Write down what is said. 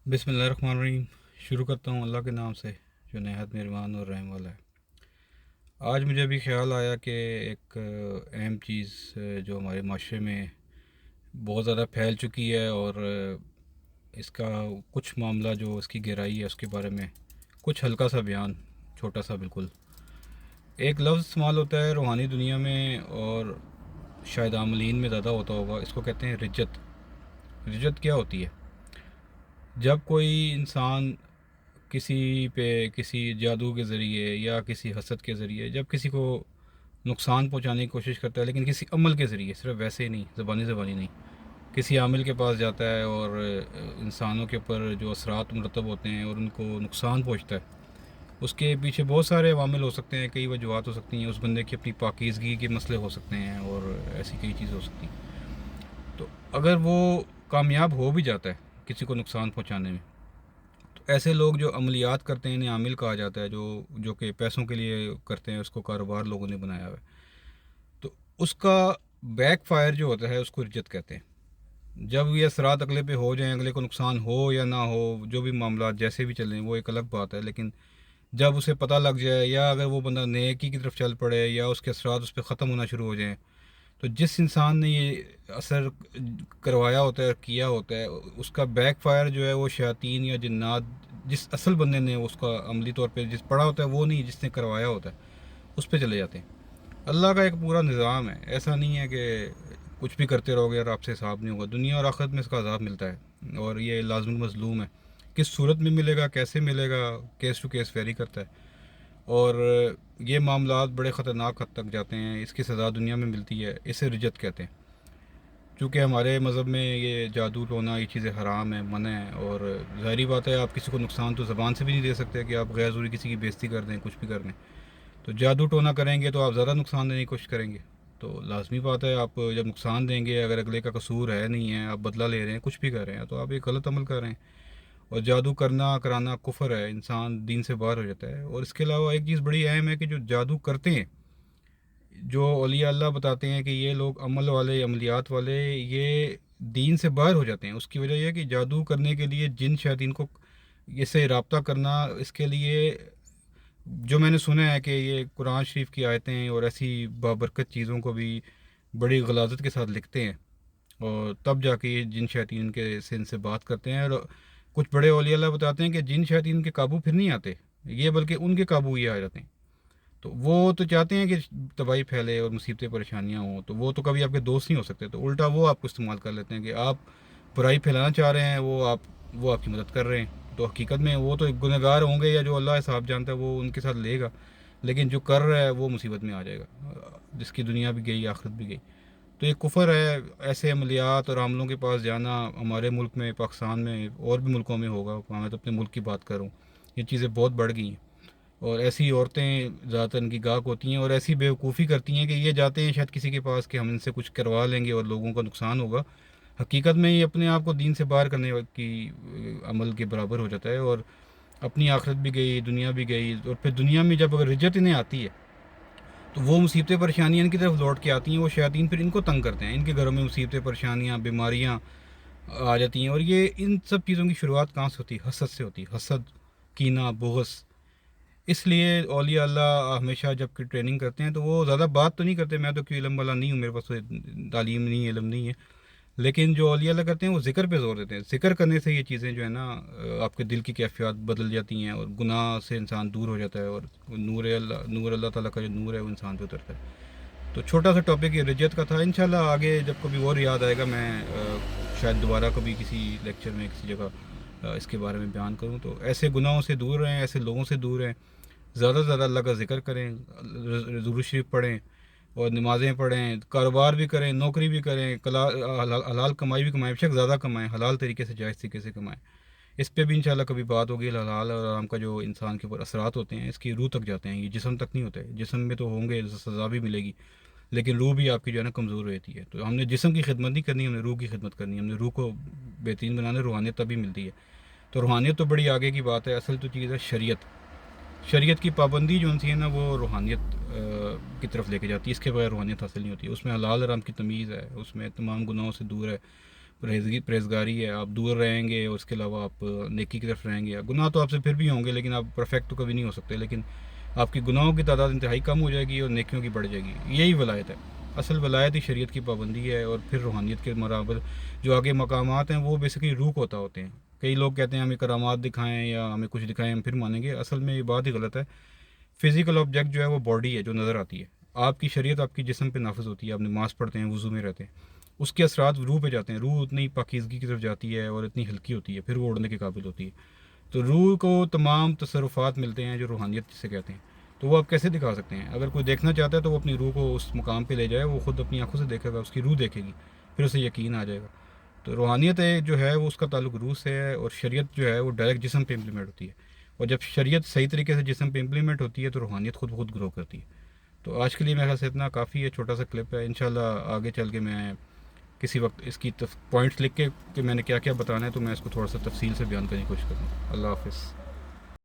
बिस्मिल्लाहिर्रहमानिर्रहीम। शुरू करता हूँ अल्लाह के नाम से जो नहायत मेहरबान और रहम वाला है। आज मुझे भी ख्याल आया कि एक अहम चीज़ जो हमारे माशरे में बहुत ज़्यादा फैल चुकी है और इसका कुछ मामला जो इसकी गहराई है उसके बारे में कुछ हल्का सा बयान, छोटा सा बिल्कुल। एक लफ्ज़ इस्तेमाल होता है रूहानी दुनिया में और शायद आमलीन में ज़्यादा होता होगा, इसको कहते हैं रिजत। रिजत क्या होती है? जब कोई इंसान किसी पे किसी जादू के ज़रिए या किसी हसद के ज़रिए जब किसी को नुकसान पहुंचाने की कोशिश करता है, लेकिन किसी अमल के ज़रिए, सिर्फ वैसे ही नहीं, ज़बानी ज़बानी नहीं, किसी आमिल के पास जाता है और इंसानों के ऊपर जो असरात मुरतब होते हैं और उनको नुकसान पहुंचता है, उसके पीछे बहुत सारे अवामिल हो सकते हैं, कई वजूहत हो सकती हैं। उस बंदे की अपनी पाकीज़गी के मसले हो सकते हैं और ऐसी कई चीज़ हो सकती हैं। तो अगर वो कामयाब हो भी जाता है किसी को नुकसान पहुंचाने में, तो ऐसे लोग जो अमलियात करते हैं इन्हें आमिल कहा जाता है, जो जो कि पैसों के लिए करते हैं, उसको कारोबार लोगों ने बनाया हुआ है। तो उसका बैक फायर जो होता है उसको रिजत कहते हैं। जब ये असरात अगले पे हो जाएं, अगले को नुकसान हो या ना हो, जो भी मामला जैसे भी चलें, वो एक अलग बात है, लेकिन जब उसे पता लग जाए या अगर वो बंदा नेकी की तरफ चल पड़े या उसके असरात उस पर ख़त्म होना शुरू हो जाएं, तो जिस इंसान ने ये असर करवाया होता है, किया होता है, उसका बैक फायर जो है वो शयातीन या जिन्नात, जिस असल बंदे ने उसका अमली तौर पे जिस पढ़ा होता है वो नहीं, जिसने करवाया होता है उस पर चले जाते हैं। अल्लाह का एक पूरा निज़ाम है, ऐसा नहीं है कि कुछ भी करते रहोगे और आपसे हिसाब नहीं होगा। दुनिया और आखिरत में इसका अज़ाब मिलता है और ये लाज़िम मज़लूम है। किस सूरत में मिलेगा, कैसे मिलेगा, केस टू केस वेरी करता है। और ये मामलात बड़े ख़तरनाक हद तक जाते हैं, इसकी सज़ा दुनिया में मिलती है, इसे रिजत कहते हैं। चूँकि हमारे मज़हब में ये जादू टोना ये चीज़ें हराम है, मना है, और ज़ाहिरी बात है आप किसी को नुकसान तो ज़बान से भी नहीं दे सकते कि आप गैर ज़रूरी किसी की बेइज्जती कर दें, कुछ भी कर दें। तो जादू टोना करेंगे तो आप ज़्यादा नुकसान देने की कोशिश करेंगे। तो लाजमी बात है आप जब नुकसान देंगे, अगर अगले का कसूर है नहीं है, आप बदला ले रहे हैं, कुछ भी कर रहे हैं, तो आप एक गलत अमल कर रहे हैं। और जादू करना कराना कुफर है, इंसान दीन से बाहर हो जाता है। और इसके अलावा एक चीज़ बड़ी अहम है कि जो जादू करते हैं, जो औलिया अल्लाह बताते हैं कि ये लोग अमल वाले, अमलियात वाले, ये दीन से बाहर हो जाते हैं। उसकी वजह यह है कि जादू करने के लिए जिन शैतान को इससे रब्ता करना, इसके लिए जो मैंने सुना है कि ये कुरान शरीफ की आयतें और ऐसी बाबरकत चीज़ों को भी बड़ी गलाजत के साथ लिखते हैं और तब जाके ये जिन शैतान के से इनसे बात करते हैं। और कुछ बड़े औलिया अल्लाह बताते हैं कि जिन शैतान के काबू फिर नहीं आते ये, बल्कि उनके काबू ये आ जाते हैं। तो वो तो चाहते हैं कि तबाही फैले और मुसीबतें परेशानियाँ हों, तो वो तो कभी आपके दोस्त नहीं हो सकते, तो उल्टा वो आपको इस्तेमाल कर लेते हैं कि आप बुराई फैलाना चाह रहे हैं, वो आपकी मदद कर रहे हैं। तो हकीकत में वो तो गुनहगार होंगे या जो अल्लाह साहब जानता है वो उनके साथ लेगा, लेकिन जो कर रहा है वो मुसीबत में आ जाएगा, जिसकी दुनिया भी गई आखिरत भी गई। तो ये कुफर है, ऐसे अमलियात और आमलों के पास जाना। हमारे मुल्क में, पाकिस्तान में और भी मुल्कों में होगा, मैं तो अपने मुल्क की बात करूँ, ये चीज़ें बहुत बढ़ गई हैं। और ऐसी औरतें ज़्यादातर इनकी गाहक होती हैं और ऐसी बेवकूफ़ी करती हैं कि ये जाते हैं शायद किसी के पास कि हम इनसे कुछ करवा लेंगे और लोगों का नुकसान होगा। हकीकत में ये अपने आप को दीन से बाहर करने की अमल के बराबर हो जाता है, और अपनी आखिरत भी गई, दुनिया भी गई। और फिर दुनिया में जब अगर रिजत इन्हें आती है तो वो मुसीबतें परेशानियाँ इनकी तरफ लौट के आती हैं, वो शयातीन फिर इनको तंग करते हैं, इनके घरों में मुसीबतें परेशानियाँ बीमारियाँ आ जाती हैं। और ये इन सब चीज़ों की शुरुआत कहाँ से होती है? हसद से होती है। हसद, कीना, बुग़्ज़। इसलिए औलिया अल्लाह हमेशा जब कि ट्रेनिंग करते हैं तो वो ज़्यादा बात तो नहीं करते, मैं तो कोई इलम वाला नहीं हूँ, मेरे पास तो तालीम नहीं है, इलम नहीं है। लेकिन जो औलिया अल्लाह करते हैं वो ज़िक्र पे ज़ोर देते हैं। ज़िक्र करने से ये चीज़ें जो है ना, आपके दिल की कैफियत बदल जाती हैं और गुनाह से इंसान दूर हो जाता है, और नूर अल्लाह ताला का जो नूर है वो इंसान पे उतरता है। तो छोटा सा टॉपिक ये रजत का था। इंशाल्लाह आगे जब कभी और याद आएगा मैं शायद दोबारा कभी किसी लेक्चर में किसी जगह इसके बारे में बयान करूँ। तो ऐसे गुनाहों से दूर रहें, ऐसे लोगों से दूर रहें, ज़्यादा से ज़्यादा अल्लाह का ज़िक्र करें, दुरूद शरीफ पढ़ें और नमाज़ें पढ़ें, कारोबार भी करें, नौकरी भी करें, हलाल कमाई भी कमाएँ, बेशक ज़्यादा कमाएँ, हलाल तरीके से, जायज़ तरीके से कमाएँ। इस पे भी इंशाल्लाह कभी बात होगी। हलाल और हराम का जो इंसान के ऊपर असरात होते हैं इसकी रूह तक जाते हैं, ये जिस्म तक नहीं होते। जिस्म में तो होंगे, सज़ा भी मिलेगी, लेकिन रूह भी आपकी जो है ना कमज़ोर रहती है। तो हमने जिस्म की खिदमत नहीं करनी, हमने रूह की खिदमत करनी है। हमने रूह को बेहतरीन बनाना, रूहानियत तभी मिलती है। तो रूहानियत तो बड़ी आगे की बात है, असल तो चीज़ है शरीयत। शरीयत की पाबंदी जो सी है ना वो रूहानियत की तरफ लेके जाती है, इसके बगैर रूहानियत हासिल नहीं होती है। उसमें हलाल हराम की तमीज़ है, उसमें तमाम गुनाहों से दूर है, پرہیزگاری ہے، آپ دور رہیں گے اور اس کے علاوہ آپ نیکی کی طرف رہیں گے. گناہ تو آپ سے پھر بھی ہوں گے لیکن آپ پرفیکٹ تو کبھی نہیں ہو سکتے، لیکن آپ کی گناہوں کی تعداد انتہائی کم ہو جائے گی اور نیکیوں کی بڑھ جائے گی. یہی ولایت ہے. اصل ولایت ہی شریعت کی پابندی ہے. اور پھر روحانیت کے مرابل جو آگے مقامات ہیں وہ بیسیکلی روح ہوتا ہوتے ہیں. کئی لوگ کہتے ہیں ہمیں کرامات دکھائیں یا ہمیں کچھ دکھائیں ہم پھر مانیں گے. اصل میں یہ بات ہی غلط ہے. فزیکل آبجیکٹ جو ہے وہ باڈی ہے جو نظر آتی ہے. آپ کی شریعت آپ کی جسم پہ نافذ ہوتی ہے. آپ نماز پڑھتے ہیں، وضو میں رہتے ہیں، اس کے اثرات روح پہ جاتے ہیں. روح اتنی پاکیزگی کی طرف جاتی ہے اور اتنی ہلکی ہوتی ہے، پھر وہ اڑنے کے قابل ہوتی ہے. تو روح کو تمام تصرفات ملتے ہیں جو روحانیت جسے کہتے ہیں. تو وہ آپ کیسے دکھا سکتے ہیں؟ اگر کوئی دیکھنا چاہتا ہے تو وہ اپنی روح کو اس مقام پہ لے جائے، وہ خود اپنی آنکھوں سے دیکھے گا، اس کی روح دیکھے گی، پھر اسے یقین آ جائے گا. تو روحانیت جو ہے وہ اس کا تعلق روح سے ہے، اور شریعت جو ہے وہ ڈائریکٹ جسم پہ امپلیمنٹ ہوتی ہے. اور جب شریعت صحیح طریقے سے جسم پہ امپلیمنٹ ہوتی ہے تو روحانیت خود بخود گرو کرتی ہے. تو آج کے لیے میرے خیال سے اتنا کافی ہے، چھوٹا سا کلپ ہے. انشاءاللہ آگے چل کے میں کسی وقت اس کی پوائنٹس لکھ کے کہ میں نے کیا کیا بتانا ہے تو میں اس کو تھوڑا سا تفصیل سے بیان کرنے کی کوشش کروں گا. اللہ حافظ.